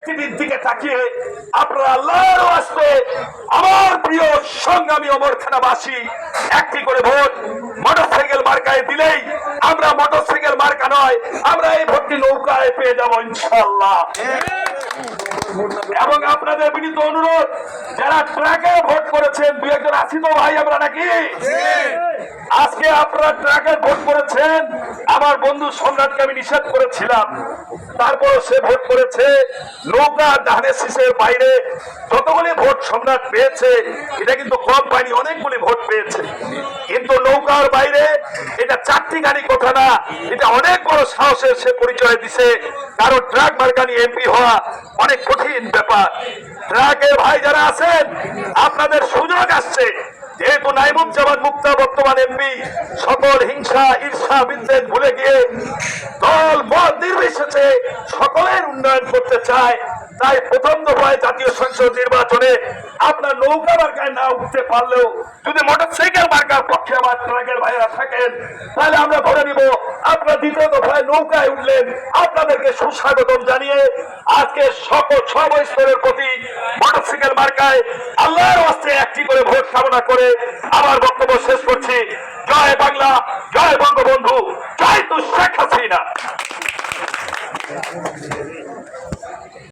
দিকে তাকিয়ে আপনারা আল্লাহর ওয়াস্তে আমার প্রিয় সংগ্রামী অমরখানাবাসী একটি করে ভোট মোটরসাইকেল মার্কায় দিলেই আমরা মোটরসাইকেল মার্কা নয়, আমরা এই ভোটটি নৌকায় পেয়ে যাবো ইনশাআল্লাহ। এবং আপনাদের বিনীত অনুরোধ, যারা ট্রাকে ভোট করেছেন, দু একজন আছি তো ভাই আমরা নাকি, আজকে আপনারা ট্রাকে ভোট করেছেন। আমার বন্ধু সম্রাটকে আমি নিষেধ করেছিলাম, তারপর সে ভোট করেছে। নৌকা ধানের শীষের বাইরে যতগুলি ভোট সম্রাট পেয়েছে, এটা কিন্তু কম পায়নি, অনেকগুলি ভোট পেয়েছে। কিন্তু নৌকার বাইরে এটা চারটি গাড়ি কথা না, এটা অনেক বড় সাহসের সে পরিচয় দিছে। কারণ ট্রাক মার্কা নিয়ে এমপি হওয়া অনেক কঠিন ব্যাপার। ট্রাকের ভাই যারা আছেন, আপনাদের সুযোগ আসছে। যেহেতু নাইমুজ্জামান মুক্তা বর্তমান এমপি সকল হিংসা ঈর্ষা বিদ্বেষ ভুলে গিয়ে দল মত নির্বিশেষে সকলের উন্নয়ন করতে চায়, তাই প্রথম দফায় জাতীয় সংসদ নির্বাচনে আপনার নৌকা মার্কায় না উঠতে পারলেও যদি মোটরসাইকেল মার্কার পক্ষে আমার ট্রাকের ভাইরা থাকেন, তাহলে আমরা ধরে নিব আপনারা দ্বিতীয় দফায় নৌকায় উঠলেন। আপনাদেরকে সুস্বাগতম জানিয়ে আজকে সকল সব স্তরের প্রতি মোটরসাইকেল মার্কায় আল্লাহর ওয়াস্তে একটি করে ভোট কামনা করে আমার বক্তব্য শেষ করছি।